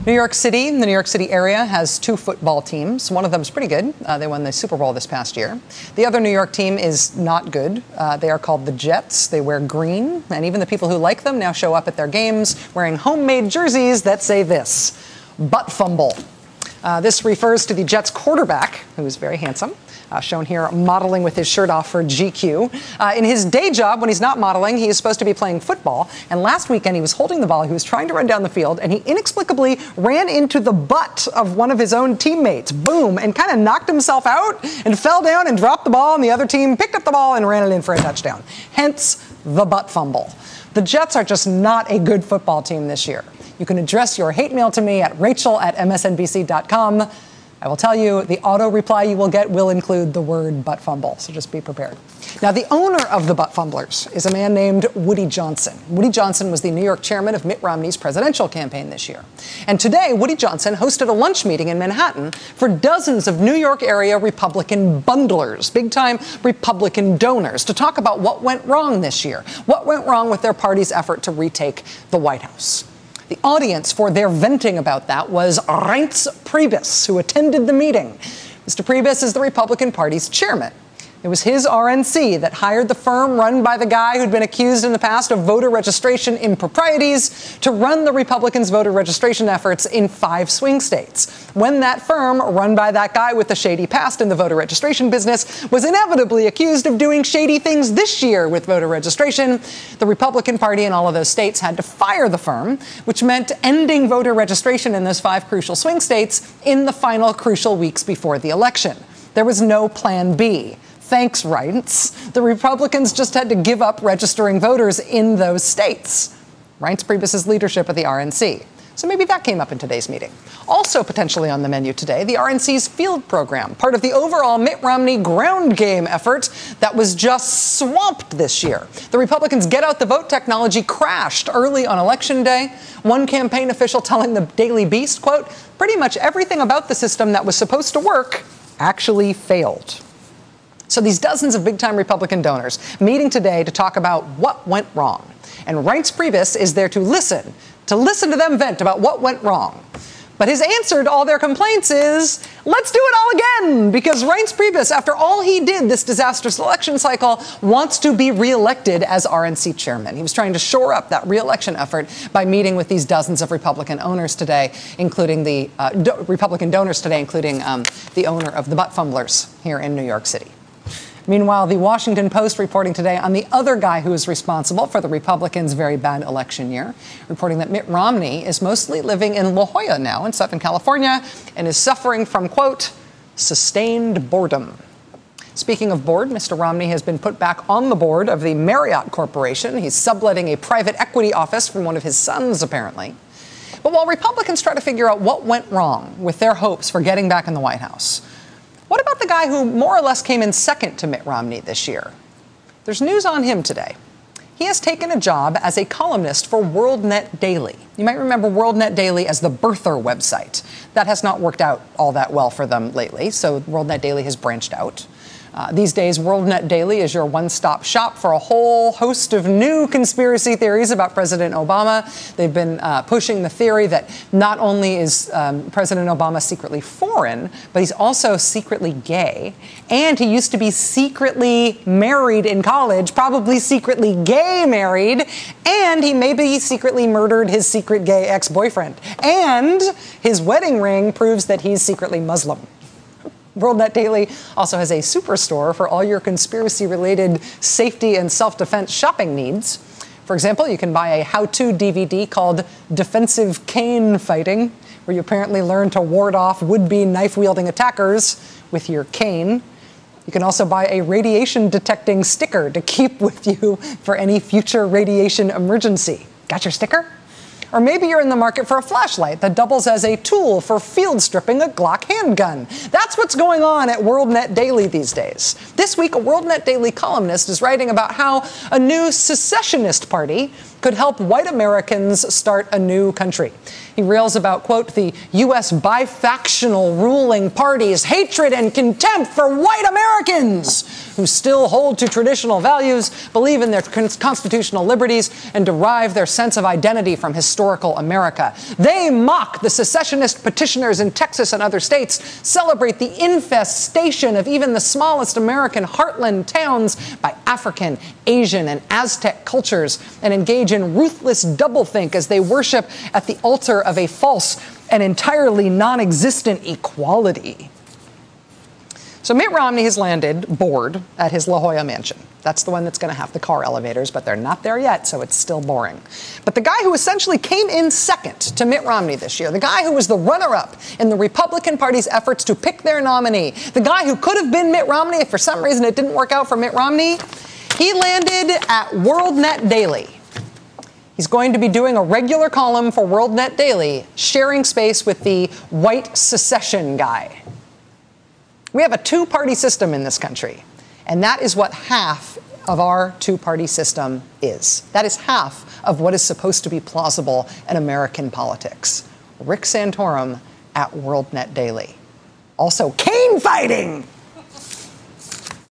New York City, the New York City area has two football teams. One of them is pretty good. They won the Super Bowl this past year. The other New York team is not good. They are called the Jets. They wear green, and even the people who like them now show up at their games wearing homemade jerseys that say this: butt fumble. This refers to the Jets quarterback, who is very handsome, shown here modeling with his shirt off for GQ. In his day job, when he's not modeling, he is supposed to be playing football. And last weekend, he was holding the ball. He was trying to run down the field, and he inexplicably ran into the butt of one of his own teammates. Boom, and kind of knocked himself out and fell down and dropped the ball, and the other team picked up the ball and ran it in for a touchdown. Hence, the butt fumble. The Jets are just not a good football team this year. You can address your hate mail to me at rachel@msnbc.com. I will tell you, the auto reply you will get will include the word butt fumble, so just be prepared. Now, the owner of the butt fumblers is a man named Woody Johnson. Woody Johnson was the New York chairman of Mitt Romney's presidential campaign this year. And today, Woody Johnson hosted a lunch meeting in Manhattan for dozens of New York area Republican bundlers, big-time Republican donors, to talk about what went wrong this year, what went wrong with their party's effort to retake the White House. The audience for their venting about that was Reince Priebus, who attended the meeting. Mr. Priebus is the Republican Party's chairman. It was his RNC that hired the firm run by the guy who'd been accused in the past of voter registration improprieties to run the Republicans' voter registration efforts in 5 swing states. When that firm, run by that guy with the shady past in the voter registration business, was inevitably accused of doing shady things this year with voter registration, the Republican Party in all of those states had to fire the firm, which meant ending voter registration in those 5 crucial swing states in the final crucial weeks before the election. There was no plan B. Thanks, Reince. The Republicans just had to give up registering voters in those states. Reince Priebus's leadership of the RNC. So maybe that came up in today's meeting. Also potentially on the menu today, the RNC's field program, part of the overall Mitt Romney ground game effort that was just swamped this year. The Republicans' get out the vote technology crashed early on Election Day. One campaign official telling the Daily Beast, quote, pretty much everything about the system that was supposed to work actually failed. So these dozens of big-time Republican donors meeting today to talk about what went wrong. And Reince Priebus is there to listen to them vent about what went wrong. But his answer to all their complaints is, let's do it all again, because Reince Priebus, after all he did this disastrous election cycle, wants to be reelected as RNC chairman. He was trying to shore up that reelection effort by meeting with these dozens of Republican owners today, including the Republican donors today, including the owner of the butt fumblers here in New York City. Meanwhile, the Washington Post reporting today on the other guy who is responsible for the Republicans' very bad election year, reporting that Mitt Romney is mostly living in La Jolla now in Southern California and is suffering from, quote, sustained boredom. Speaking of bored, Mr. Romney has been put back on the board of the Marriott Corporation. He's subletting a private equity office from one of his sons, apparently. But while Republicans try to figure out what went wrong with their hopes for getting back in the White House, what about the guy who more or less came in second to Mitt Romney this year? There's news on him today. He has taken a job as a columnist for WorldNet Daily. You might remember WorldNet Daily as the birther website. That has not worked out all that well for them lately, so WorldNet Daily has branched out. These days, WorldNet Daily is your one-stop shop for a whole host of new conspiracy theories about President Obama. They've been pushing the theory that not only is President Obama secretly foreign, but he's also secretly gay. And he used to be secretly married in college, probably secretly gay married, and he maybe secretly murdered his secret gay ex-boyfriend. And his wedding ring proves that he's secretly Muslim. WorldNet Daily also has a superstore for all your conspiracy-related safety and self-defense shopping needs. For example, you can buy a how-to DVD called Defensive Cane Fighting, where you apparently learn to ward off would-be knife-wielding attackers with your cane. You can also buy a radiation-detecting sticker to keep with you for any future radiation emergency. Got your sticker? Or maybe you're in the market for a flashlight that doubles as a tool for field stripping a Glock handgun. That's what's going on at WorldNet Daily these days. This week, a WorldNet Daily columnist is writing about how a new secessionist party could help white Americans start a new country. He rails about, quote, the U.S. bifactional ruling party's hatred and contempt for white Americans who still hold to traditional values, believe in their constitutional liberties, and derive their sense of identity from historical America. They mock the secessionist petitioners in Texas and other states, celebrate the infestation of even the smallest American heartland towns by African, Asian, and Aztec cultures, and engage in ruthless doublethink as they worship at the altar of a false and entirely non-existent equality. So Mitt Romney has landed bored at his La Jolla mansion. That's the one that's going to have the car elevators, but they're not there yet, so it's still boring. But the guy who essentially came in second to Mitt Romney this year, the guy who was the runner-up in the Republican Party's efforts to pick their nominee, the guy who could have been Mitt Romney if for some reason it didn't work out for Mitt Romney, he landed at WorldNet Daily. He's going to be doing a regular column for WorldNet Daily, sharing space with the white secession guy. We have a two-party system in this country, and that is what half of our two-party system is. That is half of what is supposed to be plausible in American politics. Rick Santorum at WorldNet Daily. Also, cane fighting!